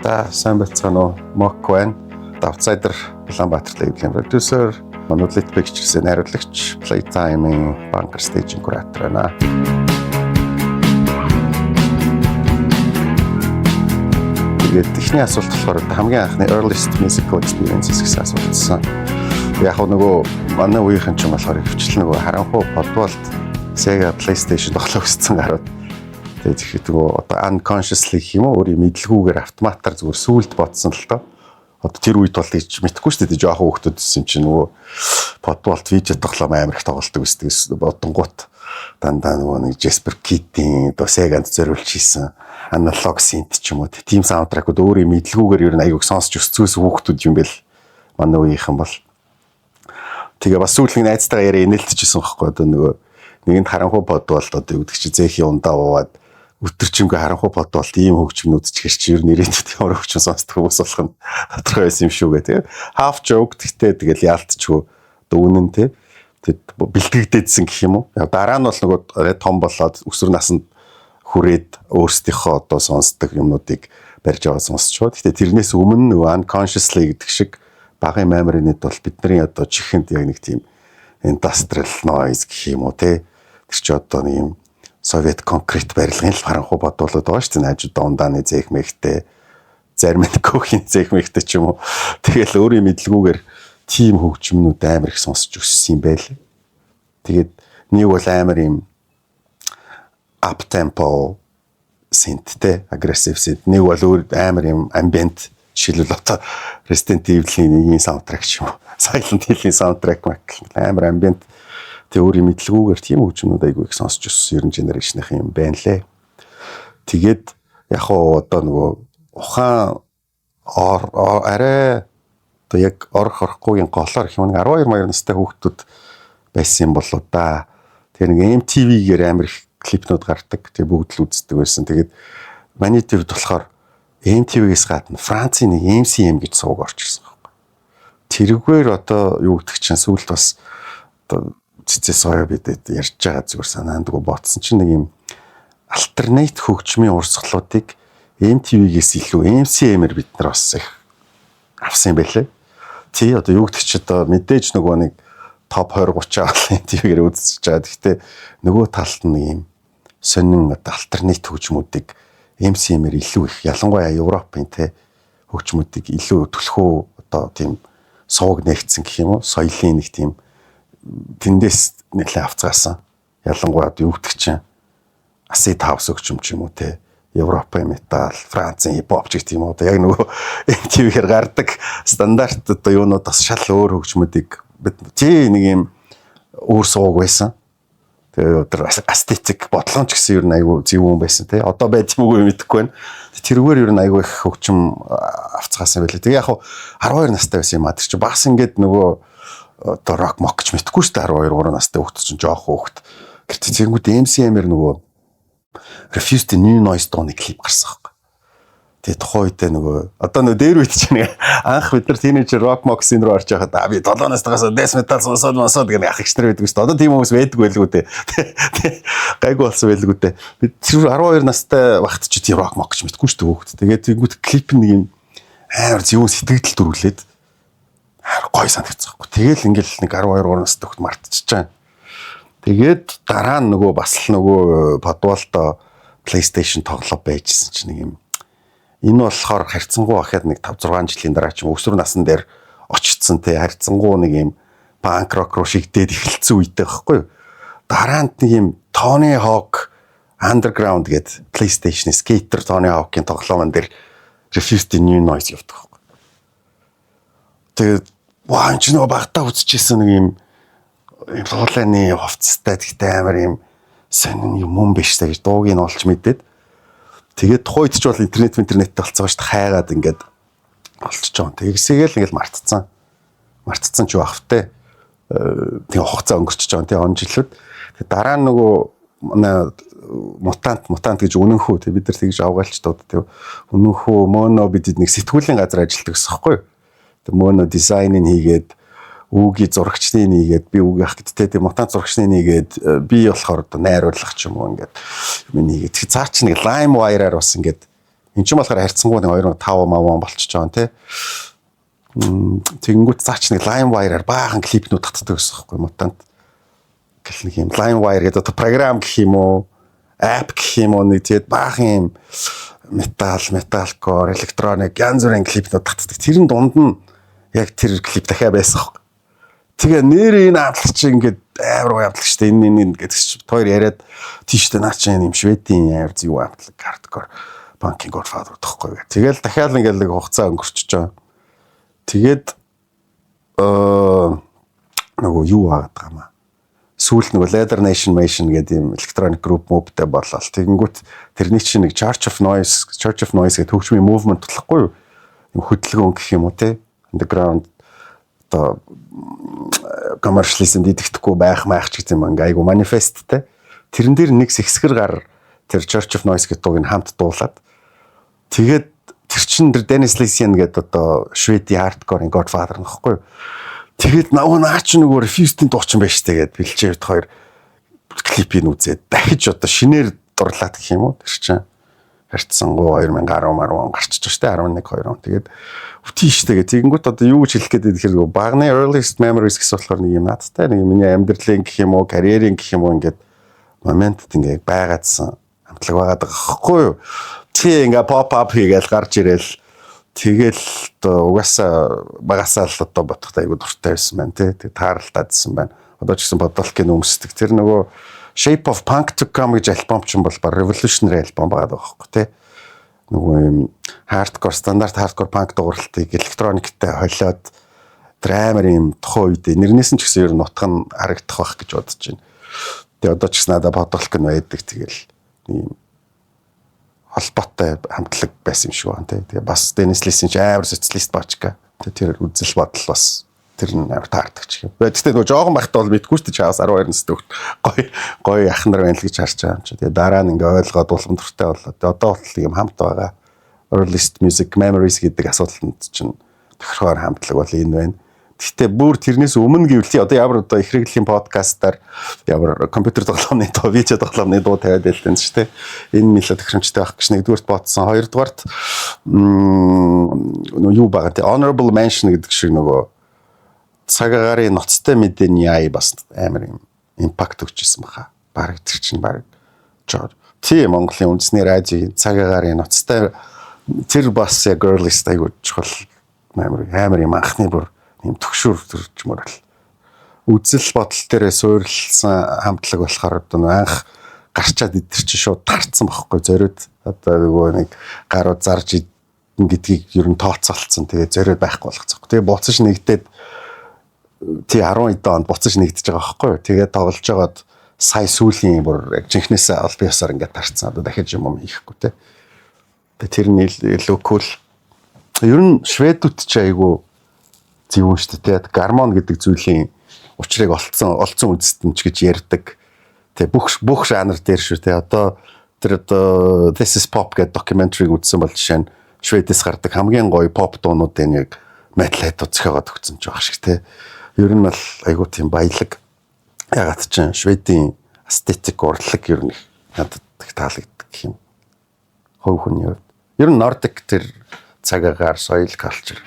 За сайн байцгаана уу? Мок байна. Outsider Улаанбаатар лейблийн продюсер, Monolith Pictures-ийн найруулагч, Playtime-ийн банкер стейжинг куратор байна. Тэгээд техникийн асуулт болохоор хамгийн анхны earliest musical experiences гэсэн асуултсан. Яг нөгөө манай үеийнхэн ч юм болохоор хөвчлэн нөгөө харанхуй подвалт Sega PlayStation тоглох гэсэн гарууд. Тэгээд ихэд нөгөө одоо unconsciously гэх юм уу өөрийн мэдлгүйгээр автоматар зүгээр сүулт бодсон л доо. Одоо тэр үед бол тийч мэдхгүй шүү дээ жоохон хүүхдүүд гэсэн чинь нөгөө подвалт видео тоглоом амар их тоглолдог гэсэн бодонгууд дандаа нөгөө нэг Jasper Kidd-ийн одоо Sega-нд зориулж хийсэн аналог синт ч юм уу тийм саундтракууд өөрийн мэдлгүйгээр ер нь аяг сонсч өсцөөс хүүхдүүд юм бэл манай үеийнхэн бол тэгээ бас сүүлний найзтайгаа яриа инээлтчихсэн байхгүй одоо нөгөө нэгэнд харанхуй подвалт одоо юу гэдэг чи зээхийн ундаа уугаад өтөрчмгөө харанхуй подвалт ийм хөгжмнүүд ч гэрч ер нь ирээдүйд ямар хөгжим сонсдог хүмүүс болох нь тодорхой байсан юм шүү гэ тэгээ half joke гэхдээ тэгэл яалтчгүй одоо үнэн те бэлтгэгдээдсэн гэх юм уу дараа нь бол нөгөө том болоод өсвөр наснд хүрээд өөрсдийнхөө одоо сонсдог юмнуудыг барьж аваад сонсчод. Гэхдээ тэрнээс өмнө нөгөө unconsciously гэдэг шиг багын меморинэд бол бидний одоо чихэнд яг нэг тийм industrial noise гэх юм уу те тэр чи одоо нэг юм Совет конкрет барилгын л харанхуй бодволоод байгаа шүү дээ. Хажууд ундааны зэхмэгтэй зарим нь кохин зэхмэгтэй ч юм уу. Тэгэл өөрийн мэдлгүйгээр тим хөгжмнүүд амар их сонсч өссөн юм байл. Тэгээд нэг бол амар юм up tempo synthтэй aggressive synth нэг бол өөр амар юм ambient жишээлбэл одоо Resident Evil-ийн нэгэн саундтрак ч юм уу Silent Hill-ийн саундтрак амар ambient тэг өөрийн мэдлгүйгээр тийм хөгжмнүүд айгүй их сонсч өссөн ер нь генерашных юм байна лээ. Тэгээд яг одоо нөгөө ухаан арай одоо яг орохгүйн голоор их нэг 12 маяр настай хүүхдүүд байсан юм болоо да. Тэгээ нэг MTV-гээр амар их клипнүүд гардаг. Тэгээ бүгд л үздэг байсан. Тэгээд миний төвд болохоор MTV-гээс гадна Францын нэг MCM гэж сувг орж ирсэн байхгүй. Тэрүүгээр одоо юу гэдэг чинь сүүлд бас одоо цэцээ соёо бидэд ярьж байгаа зүгээр санаандгүй ботсон чинь нэг юм альтернатив хөгжмийн урсгалуудыг MTV-гээс илүү MCM-ээр бид нар бас их авсан юм байлээ. Тий одоо юу гэдэг чи одоо мэдээж нөгөө нэг топ 20 30 MTV-гээр үзэж байгаа. Гэхдээ нөгөө талд нь юм сонин одоо альтернатив хөгжмүүдийг MCM-ээр илүү их ялангуяа Европын те хөгжмүүдийг илүү төлхөө одоо тийм сувг нэгдсэн гэх юм уу соёлын нэг тийм тэндээс нэлээд авцгаасан. Ялангуяа юу гэдэг чинь Acid House хөгжим ч юм уу те Европын метал, Францын хипхоп ч гэх юм уу яг нөгөө MTV-гээр гардаг стандарт одоо юунууд бас шал өөр хөгжмүүдийг тий нэг юм өөр сууг байсан. Тэгээ өдөр эстетик бодлогоч гэсэн ер нь айгүй зөв юм байсан тий. Одоо байд юм уу мэдэхгүй байна. Тэрүүгээр ер нь айгүй их хөгжим авцгаасан байлээ. Тэгээ яг 12 настай байсан юм а тэр чи бас ингээд нөгөө одоо рок мокч мэдэхгүй шүү дээ 12 3 настай хүүхд чинь жоох хүүхд. Гэтэ зэрэгүүд MCM-ээр нөгөө Refuse the New Noise дууны клип гарсан байхгүй. Тэгээ тухайн үедээ нөгөө одоо нөгөө дээр үед чинь анх бид нар тийнейжер рок моксын руу орж яхад би 7 настайгаас death metal сонсоод гэх ах ихчнэр байдаг шүү дээ. Одоо тийм хүмүүс байдгүй байлгүй дээ. Гайгүй болсон байлгүй дээ. Бид 12 настай багт чи тийм рок мокч мэдэхгүй шүү дээ хүүхд. Тэгээд тэнгууд клип нэг юм амар зөв сэтгэл төрүүлээд гой санагдсан байхгүй. Тэгэл ингээл нэг 12 3 настай хүүхд мартчихж байгаа. Тэгээд дараа нь нөгөө бас л нөгөө подвалто PlayStation тоглоо байжсэн чинь нэг юм энэ болохоор харьцангуй ахаад нэг 5 6 жилийн дараа ч өсвөр насн дээр очсон те харьцангуй нэг юм панк рок руу шигдээд эхэлсэн үедээ байхгүй юу. Дараа нь нэг юм Tony Hawk Underground гэдэг PlayStation Skater Tony Hawk-ийн тоглоомн дээр Refuse the New Noise явдаг байхгүй. Тэгээд ваа энэ ч нөгөө багтаа үзчихсэн нэг юм лууланы хувцастай тэгтээ амар юм сонин юм биш гэж дууг нь олж мэдээд тэгээд тухайд ч бол интернет болцсон шүү дээ хайгаад ингээд олчж байгаа. Тэгсээгээл ингээд мартцсан ч бахтай тэг хугацаа өнгөрч байгаа тий он жилүүд. Тэгээд дараа нь нөгөө манай мутант гэж үнэнхүү тий бид нар тэгж авгаалч дууд тий үнэнхүү моно бидэд нэг сэтгүүлийн газар ажилладаг гэсэн хэвгүй. Тэг моно дизайныг хийгээд үгийн зурагчны нэгээд би үг ах гэдтэй тийм мутант зурагчны нэгээд би болохоор одоо найруулах ч юм уу ингээд миний тэгээд цаа чи нэг LimeWire-аар бас ингээд Энд ч болохоор харьцангуй 2005 мав болчихж байгаа тий. Тэгэнгүүт заач нэг LimeWire-аар баахан клипнүүд татдаг гэсэн байхгүй мутант. Гэл нэг юм LimeWire гэдэг програм гэх юм уу, app гэх юм уу нэг тэгээд баахан юм metalcore, electronic янз бүрийн клипнүүд татдаг. Тэрэн дунд нь яг тэр клип дахиад байсан байхгүй. Тэгээ нэр энэ амтлагч ингээд амар амтлагч штэ энэ гэдэг чи хоёр яриад тийштэй наа чи юм шведийн амар зүг амтлаг hardcore punking godfather тахгүй. Тэгэл дахиад ингээд нэг хугацаа өнгөрчихөж байгаа. Тэгээд нөгөө юу хаагаад байгаа юм аа. Сүүлд нөгөө Leather Nation гэдэг юм electronic group mobтэй болол. Тэгэнгүүт тэрний чинь нэг Church of Noise гэдэг хөгжмийн movement болохгүй юу? Юм хөдөлгөөн гэх юм уу те? Underground одоо commercialism дийдэхгүй байх ч гэсэн юм айгу манифесттэй. Тэрэн дээр нэг сэхсгэр гар тэр Church of Noise гэдэг дууг нь хамт дуулаад тэгээд тэр чин тэр Dennis Lysian гэдэг одоо Шведийн hardcore-ын godfather нөхгүй. Тэгээд наач нөгөө Refused-ийн дуучин байж тээ гэд бэлчээд хоёр клипийг үзээд дахиж одоо шинээр дурлаад гэх юм уу тэр чин харьцангуй 2010 гарчиж штэ 11 2 он тэгээд тийштэйгээ тэгэнгүүт одоо юу гэж хэлэх гээд тэгэхээр багны earliest memories гэсэн болохоор нэг юм наадтай нэг миний амьдралын гэх юм уу карьерийн гэх юм уу ингээд моментд ингээд байгаадсан амтлаг байгаад байгаа байхгүй юу. Тий ингээ pop up хийгээл гарч ирэл тэгэл угаасаа багасаа л одоо бодохтой айгу дуртай байсан байна тий. Тэг тааралтаадсэн байна. Одоо ч гэсэн бодлогын өмсдөг. Тэр нөгөө Shape of Punk to Come гэж альбом ч юм бол revolutionary альбом байгаа байхгүй тий. Нөгөө юм hardcore стандарт hardcore punk дууралтыг электрониктэй холиод тэр амар юм тухайн үед нэрнээс нь ч гэсэн ер нь нутг нь харагдах байх гэж бодож байна. Тэгээ одоо ч гэсэн надад бодлого нь байдаг тэгэл ийм холбоотой хамтлаг байсан юм шиг байна тий. Тэгээ бас Dennis Lysian ч амар социалист баачка. Тэр үзэл бодол бас тэр нь амар таардаг ч юм. Гэхдээ нөгөө жоохон байхдаа бол мэдгүй ч чаас 12 настай хөлт гоё ах нар байна л гэж харж байгаа юм чи. Тэгээ дараа нь ингээ ойлгоод улам дуртай боллоо. Тэгээ одоо бол юм хамт байгаа. Earliest music memories гэдэг асуудалд чинь тохирохоор хамтлаг бол энэ байна. Гэхдээ бүр тэрнээс өмнө гэвэл одоо ямар одоо их хэрэглийн подкастаар ямар компьютер тоглоомны дуу, видео тоглоомны дуу тавиад байлтэн шүү дээ. Энэ нэлээд тохиромжтой байх гэж нэгдүгээрт бодсон. Хоёрдугаарт юу байгаа те honorable mention гэдэг шиг нөгөө цагаагаарын ноцтой мэдээний ай бас амар юм импакт өгчээсэн баха. Бараг тэр чинь бараг жоо. Тийм Монголын үндэсний радио цагаагаарын ноцтой тэр бас яг earliest айгуу чухал амар юм анхны бүр юм төгшөр төрчмөр л үзэл бодол дээрээ суурилсан хамтлаг болохоор одоо анх гарчаад идэр чи шууд тарцсан байхгүй зориуд одоо нөгөө нэг гарууд зарж идэн гэдгийг ер нь тооцоолцсон тэгээ зориуд байхгүй болгоцсон. Тэгээ буцаж нэгдээд тий 12 онд буцаж нэгдэж байгаа байхгүй. Тэгээ тоглож байгаад сая сүүлийн бүр яг жинхнээсээ аль биесаар ингээд тарцсан. Одоо дахиж юм хийхгүй те. Тэр нь илүү кул. Ер нь шведүүд ч айгу зөвөн шүү дээ. Гармон гэдэг зүйлийн учрыг олцсон үндэстэн ч гэж ярьдаг. Тэ бүх жанр дээр шүү дээ. Одоо тэр одоо This is Pop гэдэг докюментариг үзсэн бол жишээ нь Шведээс гардаг хамгийн гоё pop дуунуудын яг metal head зохиогоод өгсөн ч байх шиг те. Ер нь бол айгуу тийм баялаг. Ягаад ч Шведийн aesthetic урлаг ер нь надад их таалагддаг юм. Хувь хүний хувьд. Ер нь Nordic тэр цагаагаар soil culture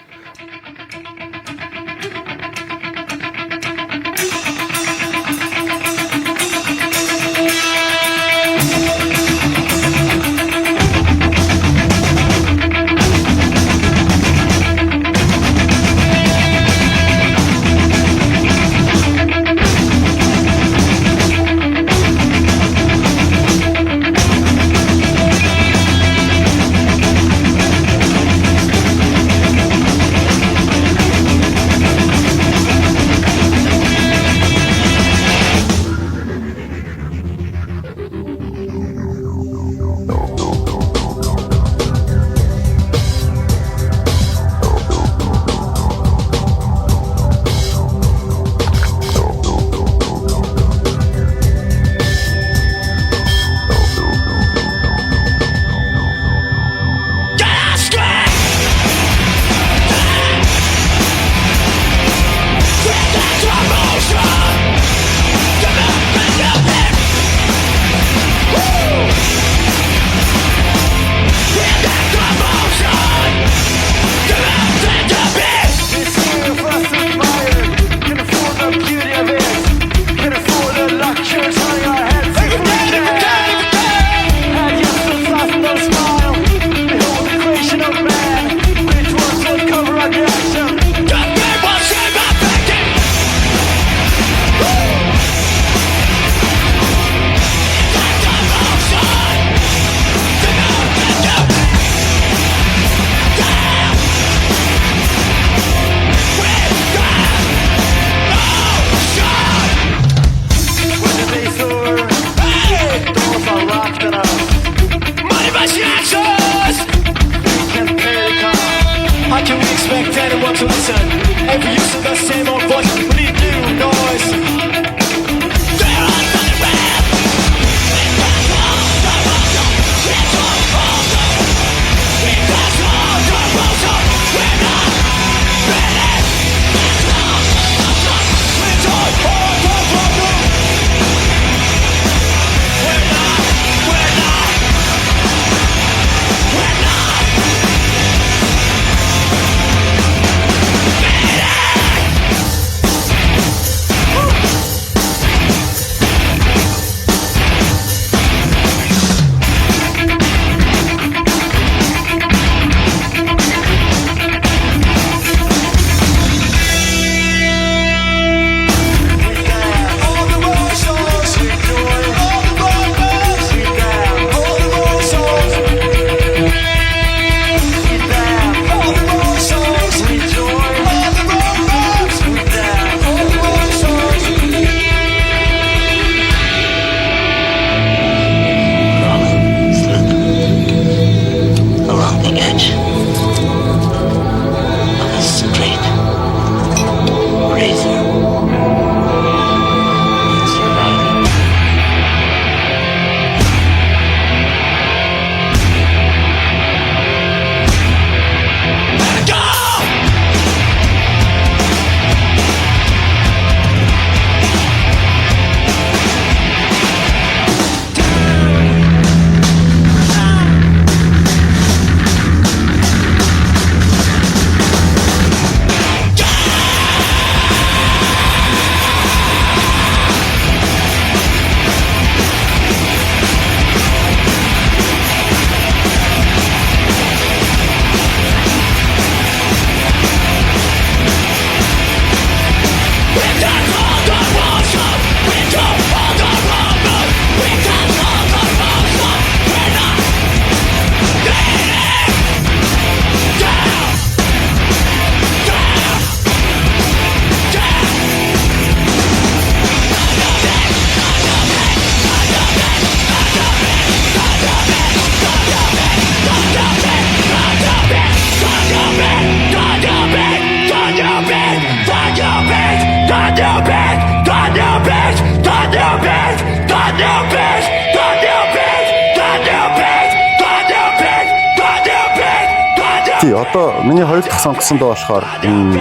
Тий, одоо миний хоёр дахь сонгосон доо болохоор энэ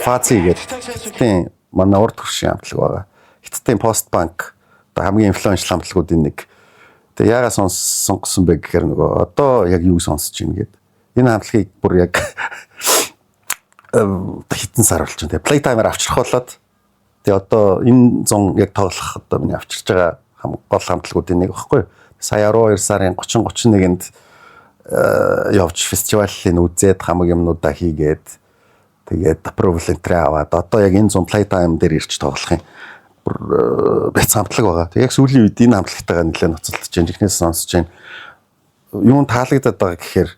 Фази гэдэг хиттийн манай урд хүршийн хамтлаг байгаа. Хиттийн Постбанк одоо хамгийн инфлюеншл хамтлагуудын нэг. Тэгээ яагаад сонгосон бэ гэхээр нөгөө одоо яг юу сонсож байна гэдэг. Энэ хамтлагийг бүр яг хитэн сар болж байна. Playtime-аар авчрах болоод тэгээ одоо энэ 100 яг тоглох одоо миний авчирч байгаа гол хамтлагуудын нэг багхгүй. Сая 12 сарын 30-31-нд явж фестивалийн үзээд хамаг юмнуудаа хийгээд тэгээд approval entry аваад одоо яг энэ 100 Playtime дээр ирж тоглох юм. Бяц хамтлаг байгаа. Тэг яг сүүлийн үед энэ хамтлагтайгаа нэлээд ноцолдож байна. Эхнээс сонсож байна. Юун таалагдаад байгаа гэхээр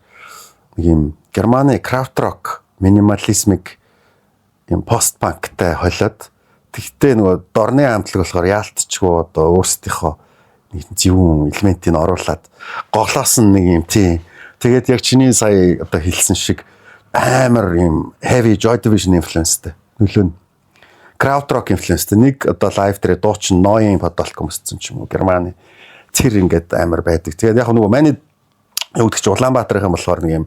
нэг юм Германы краутрок минимализмик юм постпанктай холиод тэгтээ нөгөө дорны хамтлаг болохоор яалтчгүй одоо өөрсдийнхөө нэг зөвүүн элементийг оруулаад гоглоос нь нэг юм тий. Тэгээд яг чиний сая одоо хэлсэн шиг амар юм heavy Joy Division influenceтэй нөлөө нь краутрок инфлюенстэй нэг одоо лайв дээр дуучин ноён подолк өмссөн ч юм уу Германы цэр ингээд амар байдаг. Тэгээд яг нөгөө манай юу гэдэг чи Улаанбаатарын болохоор нэг юм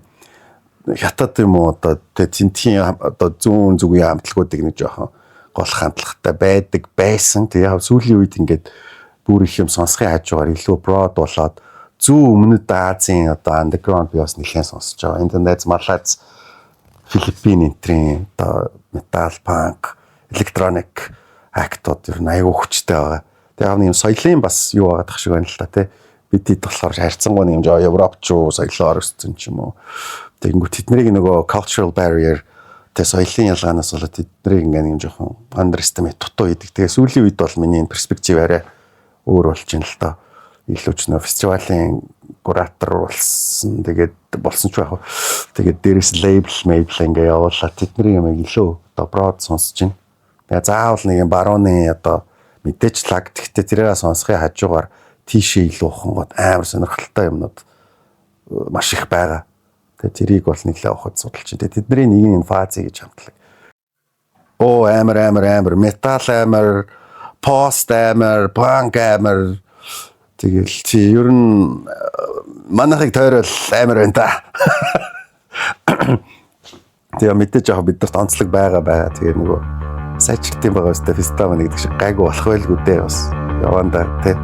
хятад юм уу одоо тентхийн одоо зүүн зүгийн хамтлагуудыг нэг жоохон гол хандлагатай байдаг байсан. Тэгээд яг сүүлийн үед ингээд бүр их юм сонсхын хажуугаар илүү broad болоод зүүн өмнөд Азийн одоо underground би бас нэлээд сонсож байгаа. Интернет Малайз Филиппин энтрийн одоо метал панк electronic actууд ер нь аягүй хүчтэй байгаа. Тэгээ нэг юм соёлын бас юу байгаа тах шиг байна л та тий. Бидэд болохоор харьцангуй нэг юм Европч уу соёлоор өссөн ч юм уу. Тэгэнгүүт тэднийг нөгөө cultural barrier тэгээ соёлын ялгаанаас болоод тэднийг ингээ нэг жоохон underestimate дутуу хийдэг. Тэгээ сүүлийн үед бол миний энэ перспектив арай өөр болж байна л та. Илүү ч нөө фестивалийн куратор болсон. Тэгээд болсон ч яг. Тэгээд дээрээс label ингээ явуулаад тэдний юм илүү одоо broad сонсож байна. Тэгээ заавал нэг юм барууны одоо мэдээч лаг гэхдээ тэрээр сонсохын хажуугаар тийшээ илүү ухангууд амар сонирхолтой юмнууд маш их байгаа. Тэгээ тэрийг бол нэглээ авахд судалж байна. Тэдний нэг нь Фази гэж хамтлаг. Оо амар метал амар пост амар панк амар тэгэл чи ер нь манайхыг тойрол амар байна та. Тэгээ мэдээж яг бидэрт онцлог байгаа. Тэгээ нөгөө сайжртын байгаа өстэй фестивал нэг гэдэг шиг гайгүй болох байлгүй дээ бас явандаа тий.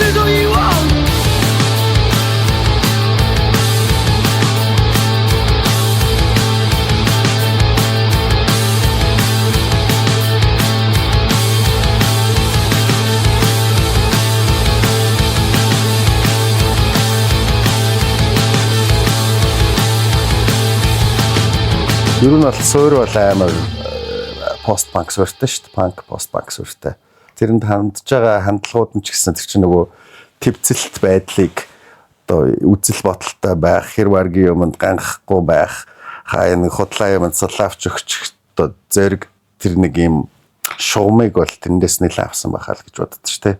是种遗忘。Ер нь бол суур бол амар пост-панк суурьтай шүү дээ. Панк, пост-панк суурьтай. Тэрэнд хандж байгаа хандлагууд нь ч гэсэн тэр чинь нөгөө твцэлт байдлыг одоо үзэл бодолтой байх, хэр варгийн юмд ганхахгүй байх, хаяа нэг худлаа юмд салавч өгч одоо зэрэг тэр нэг юм шуумыг бол тэндээс нэлээд авсан байхаа л гэж боддог шүү дээ.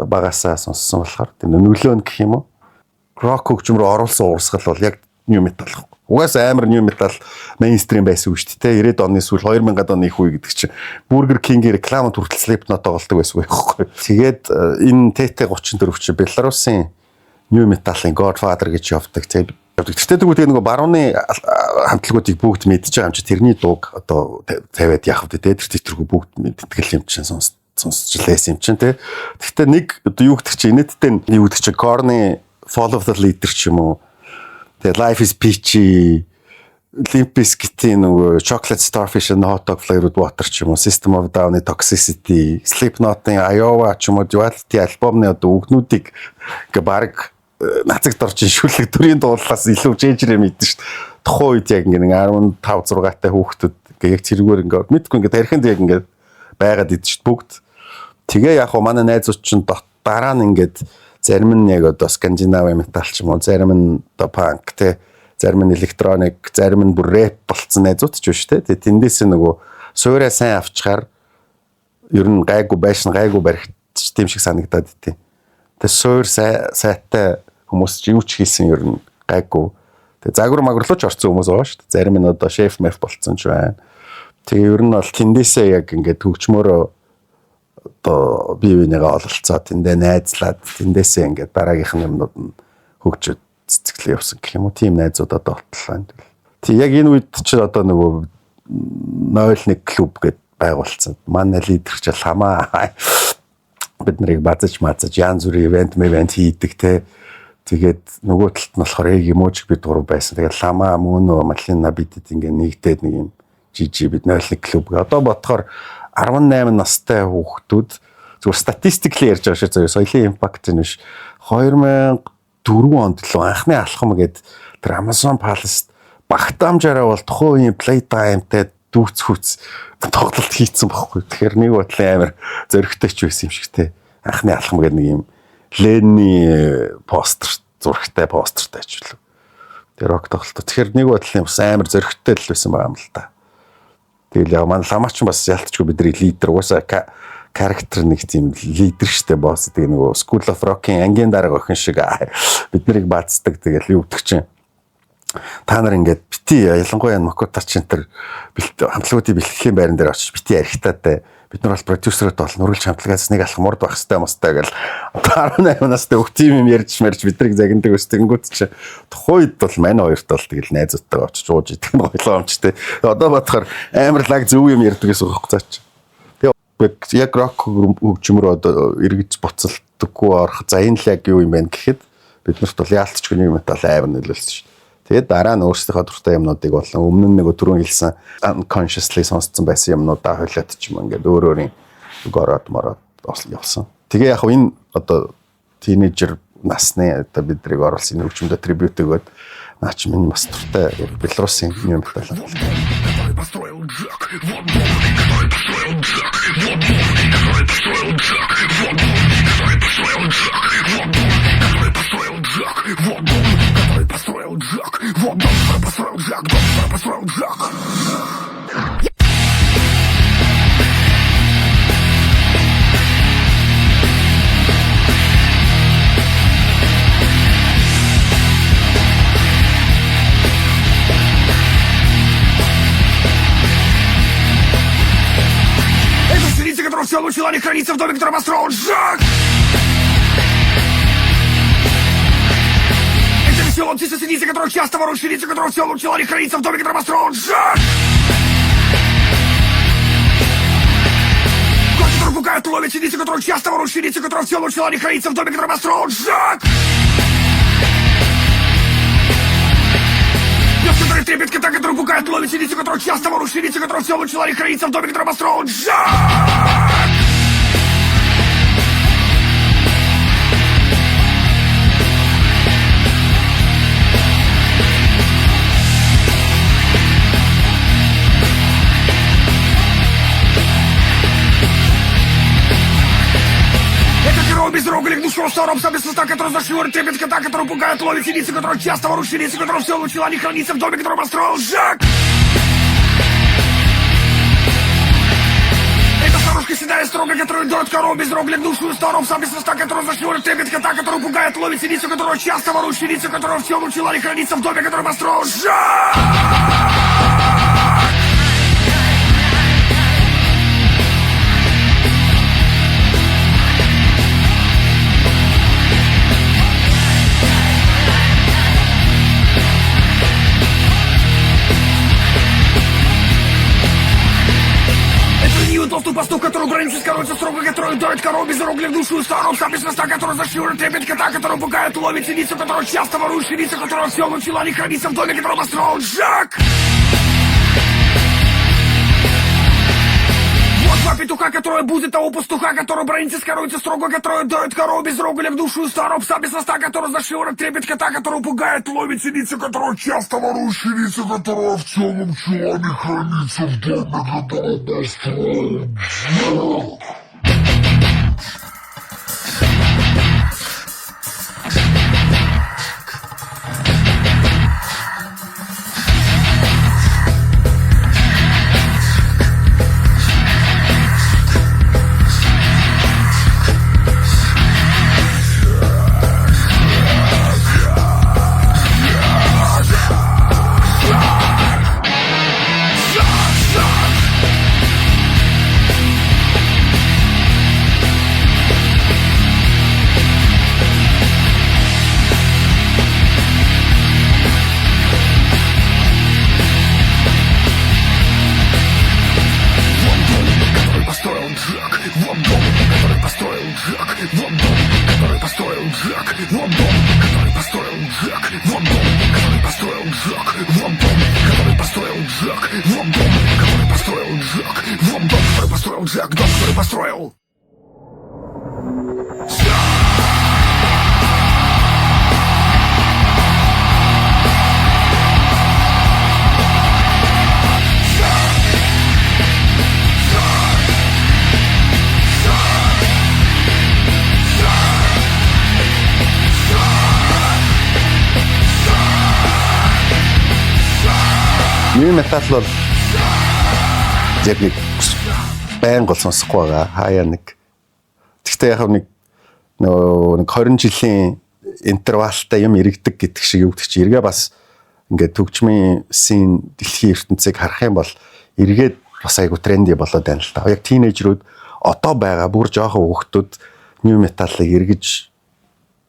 Багасаа сонссон болохоор тэр нөлөө нь гэх юм уу? Рок хөгжмөр оруулсан урсгал бол яг new metal. Угаасаа амар new metal мейнстрим байсан үү шүү дээ. 90-ад оны сүүл 2000-ад оны их үе гэдэг чинь Burger King-ийн рекламад хүртэл Slipknot тоглолдог байсан байхгүй. Тэгээд энэ TT34 чи Беларусын new metal-ын Godfather гэж явдаг. Гэхдээ тэгвэл нөгөө барууны хамтлагуудыг бүгд мэдж байгаа юм чи тэрний дууг одоо тавиад яах вэ те. Тэр тэтэрхүү бүгд мэдтгэл юм чинь сонсчлээсэн юм чинь те. Гэхдээ нэг одоо юу гэдэг чи инээдтэй юу гэдэг чи Korn-ы Follow the Leader ч юм уу. The Life is Peachy, Limp Bizkit-ийн нөгөө Chocolate Starfish and Hot Dog Flavored Water ч юм уу, System of a Down-ы Toxicity, Slipknot-ийн Iowa ч юм уу, Duality альбомны одоо үгнүүдийг ингээ баг нацагт орж шүлэг төрийн дуулаас илүү жижигэр мэдэн шүү дээ. Тухайн үед яг ингээ 15 6-тай хүүхдүүд ингээ яг зэрэгөр ингээ мэдгүй ингээ тархинд яг ингээ байгаад идэв шүү дээ бүгд. Тэгээ яг хоо манай найзууд чинь дараа нь ингээд зарим нь яг одоо скандинавын метал ч юм уу, зарим нь одоо панк те, зарим нь электроник, зарим нь бүр рэп болцсон найзууд ч биш те. Тэгээ тэндээс нөгөө суурай сайн авчгаар ер нь гайгүй байшин гайгүй барих тийм шиг санагдаад идэв. Тэгээ суур сайтай хүмүүс ч юу ч хийсэн ер нь гайгүй. Тэгээ загвар магварлууч орсон хүмүүс байгаа шүү дээ. Зарим нь одоо шеф мэф болцсон ч байна. Тэгээ ер нь бол тэндээсээ яг ингээд хөгжмөөрөө одоо бие бинийгээ ололцоод тэндээ найзлаад тэндээсээ ингээд дараагийнх нь юмнууд нь хөгжөд цэцгэлээ явсан гэх юм уу. Тим найзууд одоо болтлоо. Тэг яг энэ үед чи одоо нөгөө 01 клуб гэд байгуулсан. Манай лидер ч хамаа бид нарыг базаж янз бүрийн ивент хийдэг те. Тэгээд нөгөө талд нь болохоор эможиг бид гурав байсан. Тэгээд лама мөнөө малина бидэд ингээд нэгдээд нэг юм жижиг бид 01 клуб. Одоо бодохоор 18 настай хүүхдүүд зүгээр статистикли ярьж байгаа шүү. Соёлын импакт нь биш. 2004 онд л анхны алхам гээд тэр Amazon Palace багтаамжаараа бол тухайн үеийн Playtime-тай дүүц тоглолт хийцэн баггүй. Тэгэхээр нэг бодлын амар зөрөгтэй ч байсан юм шиг те. Анхны алхам гэдэг нэг юм Ленни постэр зурагтай постертай ч үлээ. Тэр рок тоглолт. Тэгэхээр нэг бодлын бас амар зөрөгтэй л байсан байгаа юм л та. Тэгэл яг манай ламаач бас ялтчгүй бидний лидер угаасаа character нэг тийм лидер штэ босс тэгээ нөгөө School of Rock-ийн ангийн дарга охин шиг бид нарыг баацдаг тэгэл юу гэдэг чинь та нар ингээд бити ялангуяа Макута Центр хамтлагуудын бэлтгэхийн байран дээр очиж бити архитаатай бид нар бол продюсерд бол нүргэлж хамтлагаас нэг алах мурд байх хэвээр мостай гэл 18 настай өг тим юм ярьж марж бид нарыг загиндаг өстэнгүүд чи тухайд бол мань хоёрт бол тэгэл найзуудтайгаа очиж ууж идэх нь гоёлоо амчтэй. Одоо бодохоор амар лаг зөв юм ярьдаг гэсэн үг цаач. Тэгээ яг рок хөгжмөр одоо эргэж буцалтдаггүй орох за энэ л яг юу юм бэ гэхэд бид нарт бол яалтчгүй юм метал амар нөлөөлсөн шүү. Тэгээд дараа нь өөрсдийнхөө дуртай юмнуудыг болон өмнө нь нөгөө түрүүн хэлсэн unconsciously сонсцсон байсан юмнуудаа хойлоод ч юм ингээд өөрөөрийн гороод мороод явсан. Тэгээ яг энэ одоо тинейжер насны одоо бидрийг оруулсан хөгжмөд трибьют өгөөд наач минь бас дуртай Беларусын юм метал. Все лучше не хранится в доме, который построил Жак. Это веселый птица синица, которую часто воруют ширица, которую все лучше не хранится в доме, который построил Жак. Кот, который пугает, ловит синицы, которые часто воруют синицы, которые в целом желании хранится в доме, который построил Джек. Девушка, который трепет кота, который пугает, ловит синицы, которые часто воруют синицы, которые в целом желании хранится в доме, который построил Джек. Безрогали душу старом совместно, который зашивает трепет кота, который пугает, ловит синицы, который часто ворует синицы, который в целом желании хранится в доме, который построил Джек. Это старушка седая строго, которая дует корову без рогли душу старом совместно, который зашивает трепет кота, который пугает, ловит синицу, который часто ворует синицы, который в целом желании хранится в доме, который построил Джек. Толстую пастух, который границы скоротится строго, который дует корову без рогли в душу старом совместно, который зашивает трепет кота, который пугает, ловит синицу, который часто ворует синицу, который все начала не хранится в доме, который построил Джек. Вот два петуха, которые будут того пастуха, который бронится скоротится строго, который дует корову без рогли в душу старом совместно, который зашивает трепет кота, который пугает, ловит синицу, который часто ворует синицу, который в целом чела не хранится в доме, который построил Джек. Джек, дом, который построил. New metal бол яг нэг байнга сонсохгүй байгаа. Хаяа нэг. Гэхдээ яг нэг 20 жилийн интервалтай юм иргэдэг гэдэг шиг юу гэдэг чи эргээ бас ингээд төгжмийн син дэлхийн ертөнцийг харах юм бол эргээд бас айгу тренди болоод байна л та. Яг тинейжрүүд одоо байгаа бүр жоохон хүүхдүүд new metal-ыг эргэж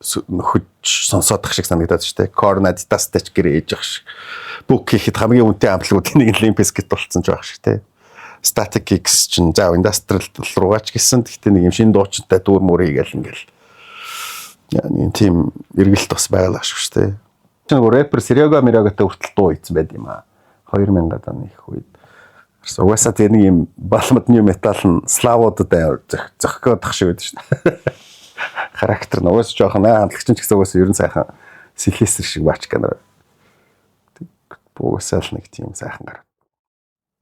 нөхөж сонсоодох шиг санагдаад шүү дээ. Korn Adidas-тай ч гэр ээж ах шиг. Book хийхэд хамгийн үнэтэй амплуудын нэг Limp Bizkit болцсон ч байх шиг те. Static X чинь за industrial руугаач гисэн. Гэхдээ нэг юм шинэ дуучинтай дүүр мөр хийгээл ингээл. Яа нэг тийм эргэлт бас байгалаа шүү дээ. Чи нэг рэпер Серега Мирагатай хүртэл дуу хийсэн байд юм аа. 2000-ад оны их үед. Угаасаа тэр нэг юм балмад new metal нь славуудад зохиодох шиг байдаг шүү дээ. Характер нь угаасаа жоохон хамтлагч ч гэсэн угаасаа ерөн сайхан сэлхээсэр шиг бачканаар. Угаасаа л нэг тийм сайхан гар.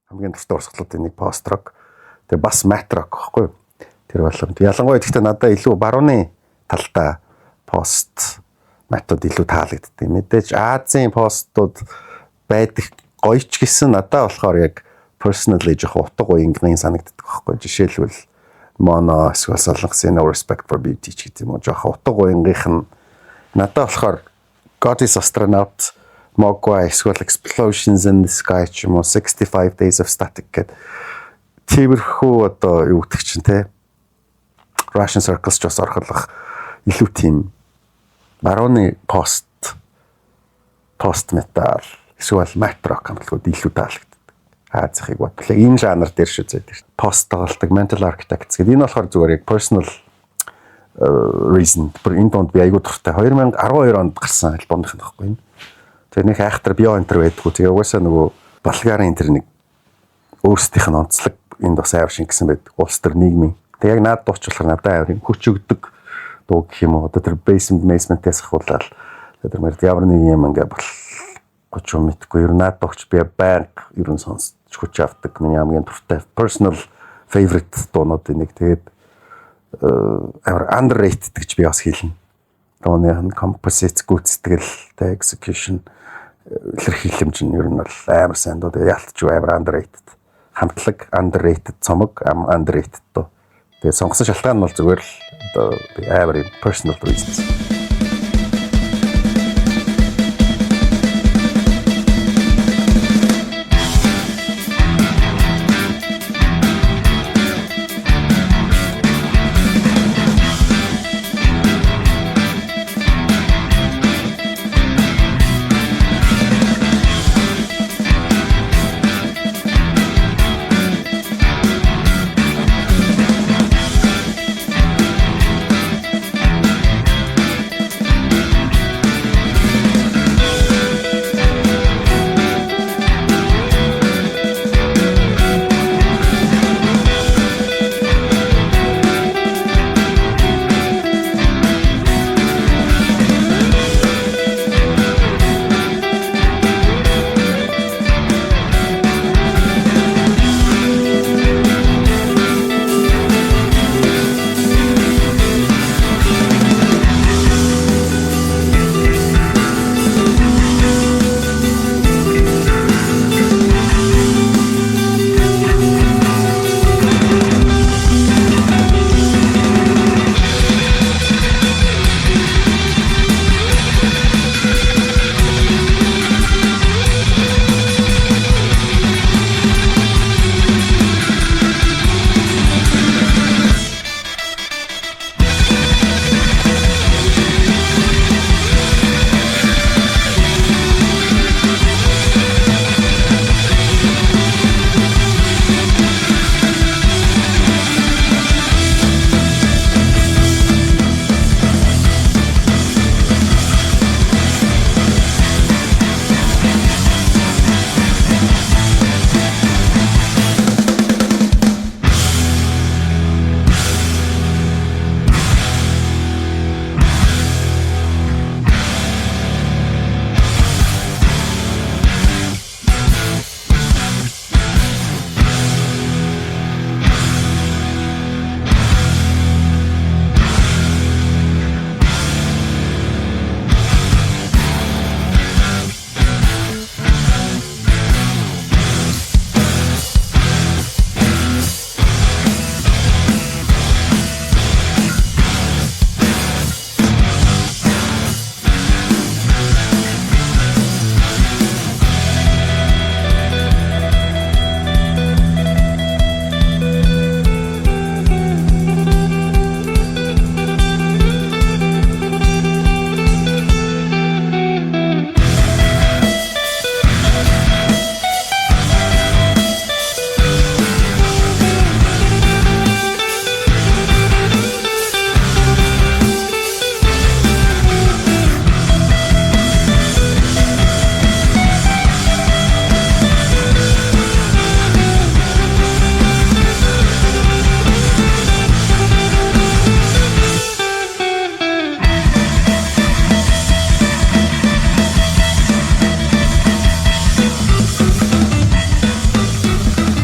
Хамгийн дуртай урсгалуудын нэг пост рок. Тэгээ бас мат рок гэхгүй. Тэр болгонд ялангуяа гэхдээ надад илүү барууны талдаа пост матууд илүү таалагддаг. Мэдээж Азийн постууд байдаг гоё ч гэсэн надад болохоор яг personally жоохон утга уянгийн санагддаг байхгүй. Жишээлбэл Mono эсвэл Солонгосын No Respect for Beauty ч гэдэг юм уу жоохон утга уянгийнх нь надад болохоор God is Astronaut, Mogwai эсвэл Explosions in the Sky ч юм уу 65 Days of Static гэдэг тиймэрхүү одоо юу гэдэг чинь те Russian Circles ч бас орхолох илүү тийм барууны пост metal эсвэл mat rock хамтлагууд илүү таалагддаг. Азихыг бодлоо. Энэ жанр дээр шүү дээ. Пост тоглолтог mental architects гэдэг. Энэ болохоор зүгээр яг personal reason. Бүр энэ донд би айгуу дуртай. 2012 онд гарсан альбомных нь баггүй энэ. Тэгээ нэг айхтар био энтер байдгүй. Тэгээ угаасаа нөгөө Болгарын энэ нэг өөрсдийнх нь онцлог энд бас амар шингэсэн байдаг. Улс төр нийгмийн. Тэгээ яг наад дууч болохоор надад амар хүч өгдөг дуу гэх юм уу. Одоо тэр basement-ээс ахуулаад тэр мөр ямар нэг юм ингээ бол 30 мэдгүй. Ер нь наад дууч би байнга ер нь сонсч хүч авдаг. Миний хамгийн дуртай personal favorite дуунуудын нэг. Тэгээд амар underrated гэж би бас хэлнэ. Дууны composite гүйцэтгэл, execution, илэрхийлэмж нь ер нь бол амар сайн дуу. Тэгээд ялтч амар underrated. Хамтлаг underrated, цомог underrated дуу. Тэгээд сонгосон шалтгаан нь бол зүгээр л одоо би амар personal reasons.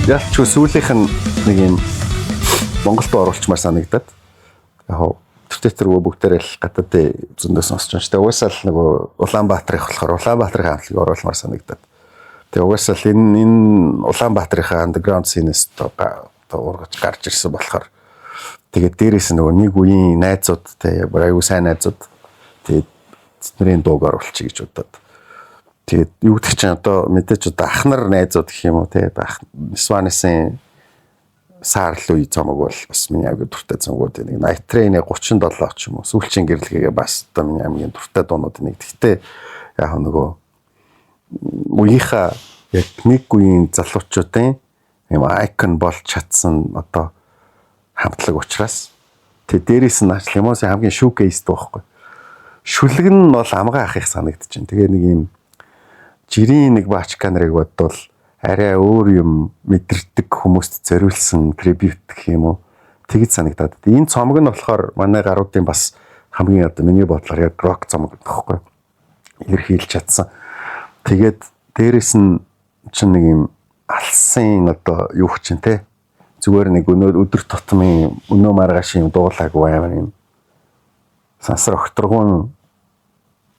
Ялч сүүлийнх нь нэг юм Монголд оруулчмаар санагдаад. Яг тэр бүгдээрээ л гадаад зөндөө сонсч байна шүү дээ. Угаасаа л нөгөө Улаанбаатарх болохоор Улаанбаатарын хамтлагийг оруулмаар санагдаад. Тэгээ угаасаа л энэ Улаанбаатарын underground scene-с ургаж гарч ирсэн болохоор тэгээд дээрээс нөгөө нэг үеийн найзууд те аюу сайн найзууд тэгээд тэдний дууг оруулчих гэж бодоод. Тэгээд юу гэдэг чинь одоо мэдээж одоо ахнар найзууд гэх юм уу те Сванысын саарл үе цомог бол бас миний аягүй дуртай цомгууд нэг Night Train-ийн 37 ч юм уу сүүлчийн гэрлэгээ бас одоо миний хамгийн дуртай дуунууд нэг. Гэхдээ яг нөгөө үеийнхаа яг нэг үеийн залуучуудын юм айкон болж чадсан одоо хамтлаг учраас тэг дээрээс нь Лимонсын хамгийн шүүкейстэй байхгүй. Шүлэг нь бол амгаа ах их санагдаж байна. Тэгээ нэг юм жирийн нэг баачка нарыг бодвол арай өөр юм мэдэрдэг хүмүүст зориулсан трибьют гэх юм уу. Тэгж санагдаад. Энэ цомог нь болохоор манай гаруудын бас хамгийн одоо миний бодлоор яг рок цомог гэхгүй. Илэрхийлж чадсан. Тэгээд дээрээс нь чинь нэг юм алсын одоо юу ч юм те. Зүгээр нэг өдөр тутмын өнөө маргааш юм дуулаагүй амар юм. Сансар огторгон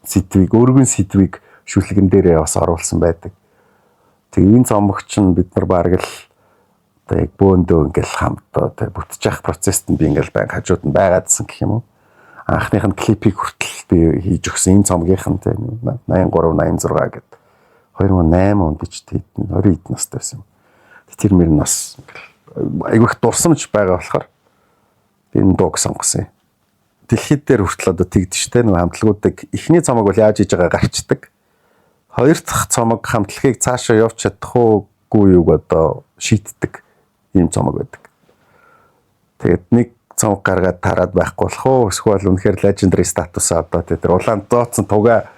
сэдвийг өөргөн сэдвийг шүлгэн дээрээ бас оруулсан байдаг. Тэгээ энэ цомогч нь бид нар бараг л одоо яг бөөндөө ингээл хамтдаа тэгээ бүтэж явах процессд нь би ингээл байнг хажууд нь байгаадсан гэх юм уу. Анхных нь клипийг хүртэл би хийж өгсөн энэ цомгийнх нь тэгээ 83 86 гэдэг 2008 онд ч тийм 20 эд настай байсан юм. Тэр мөр нь бас айгүйх дурсамж байгаа болохоор би энэ дууг сонгосон юм. Дэлхийд дээр хүртэл одоо тэгдэж штэ нэг хамтлагуудыг эхний цомог бол яаж хийж байгаа гарчдаг. Хоёр дахь цомог хамтлагийг цаашаа явуулж чадах уугүй юу одоо шийддэг ийм цомог байдаг. Тэгээд нэг цомог гаргаад тараад байхгүй болох уу эсвэл үнэхээр legendary статусаа одоо тэр улаан дооцсон тугаа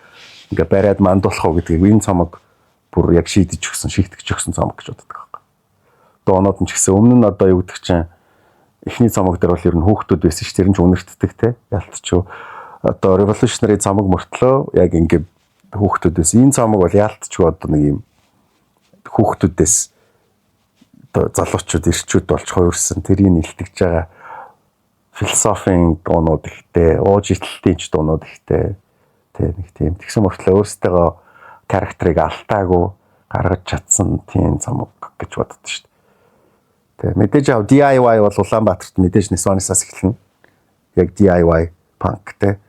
ингээ бариад мандуулах уу гэдгийг энэ цомог бүр яг шийдэж өгсөн, шийдэгч өгсөн цомог гэж боддог байхгүй. Доонод нь ч гэсэн өмнө нь одоо юу гэдэг чинь эхний цомог дээр бол ер нь хүүхдүүд байсан ш тэр нь ч үнэртдэг те ялтчгүй одоо revolutionary цомог мөртлөө яг ингээ хүүхдүүдээс энэ цомог бол ялтчгүй одоо нэг юм хүүхдүүдээс одоо залуучууд ирчүүд болж хувирсан тэрийг илтгэж байгаа философийн дуунууд ихтэй уужилтын ч дуунууд ихтэй те нэг тийм тэгсэн мөртлөө өөрсдөө характерыг алдаагүй гаргаж чадсан тийм цомог гэж боддог шүү дээ. Мэдээж яв DIY бол Улаанбаатарт мэдээж Нисванисаас эхэлнэ. Яг DIY punk те.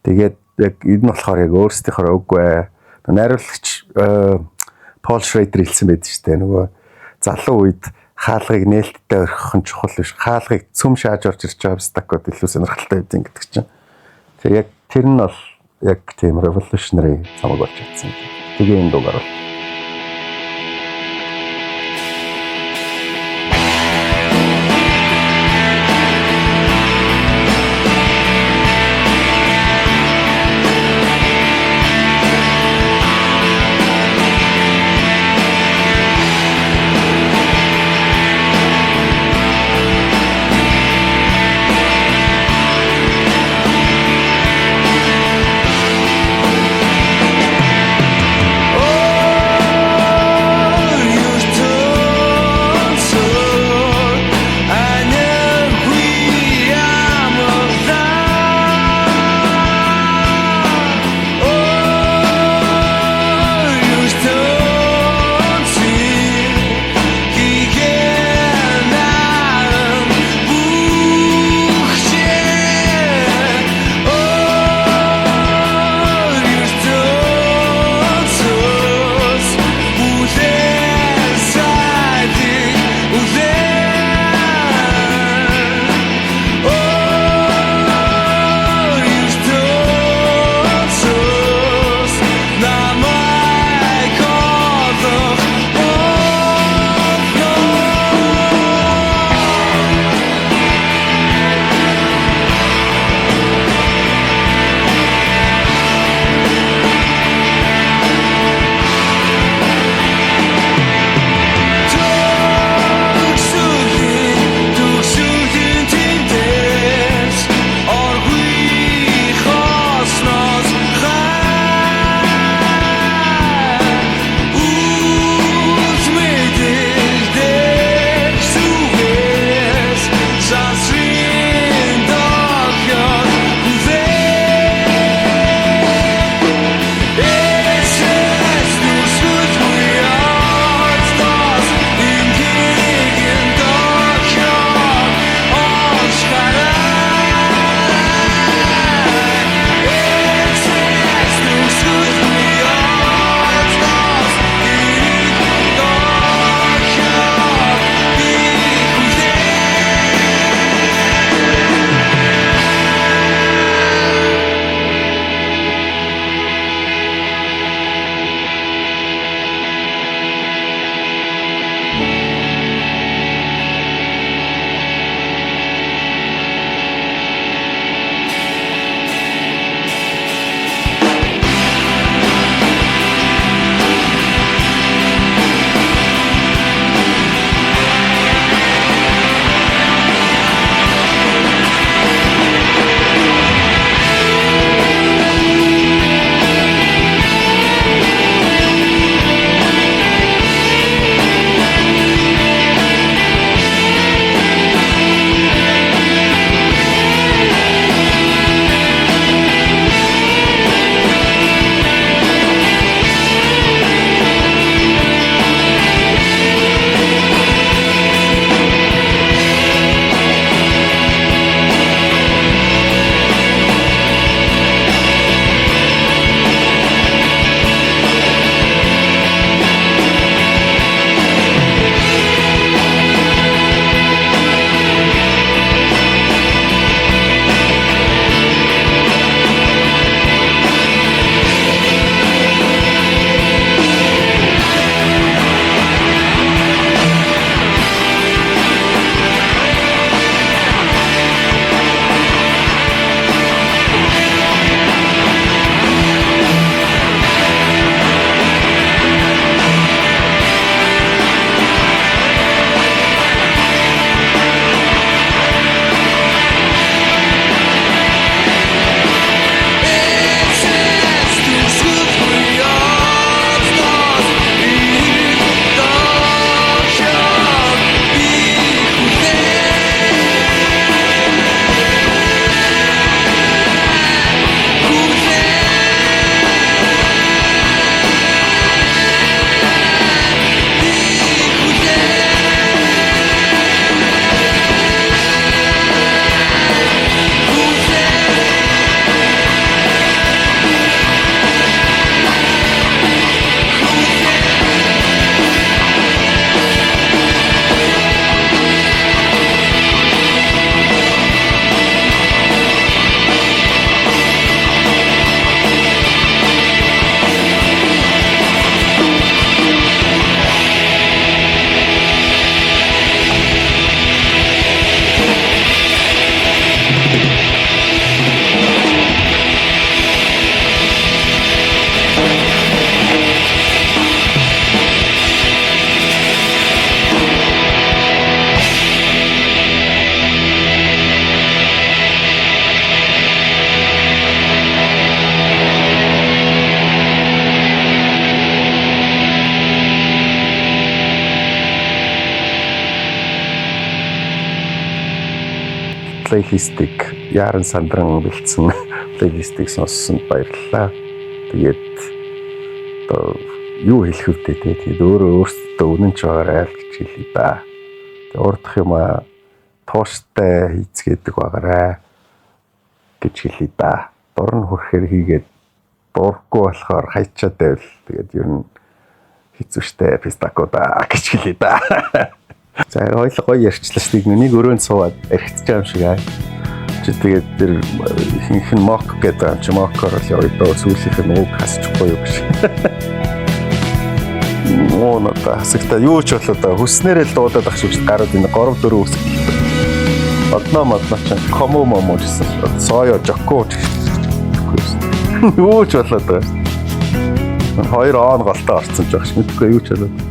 Тэгээд яг энэ нь болохоор яг өөрсдийнхөө үгүй найруулагч Пол Шрейдер хэлсэн байдаг шүү дээ. Нөгөө залуу үед хаалгыг нээлттэй орхих нь чухал биш. Хаалгыг цөм шааж орж ирж байгаа стакод илүү сонирхолтой байдیں۔ Гэдэг чинь. Тэгээ яг тэр нь бол яг тийм revolutionary цомог болж чадсан. Тэгээ энэ дуугаар бол Oh плейлистик Яран Сандран бэлдсэн плейлистик сонссонд баярлалаа. Тэгээд одоо юу хэлэх вүдээ тэгээд өөрөөсөө үнэн ч байгаарай гэж хэлье да. Тэгээд урдах юм тууштай хийцгээдэг байгаарай гэж хэлье да. Дурн хүрэхээр хийгээд дурггүй болохоор хайчаад байвал тэгээд ер нь хэцүүштэй пистакода гэж хэлье да. За ойлго гоё ярьчлаа шүү дээ. Нэг өрөөнд суугаад эргэцэж байгаа юм шиг аа. Чи тэгээд тэр ихэнх нь мок гэдэг юм чи мокоор л явъя даа сүүлийнх нь уг хасчихгүй юу гэж. Оо надаа хасагта юу ч болоо хүснээрээ л дуудаад ах шиг гараад энэ 3 4 үсэг. Одноо ч комо момо гэсэн. Соё жокко. Юу ч болоо даа. 2 он голтой орцсон ч багш мэдгүй юу ч болоо.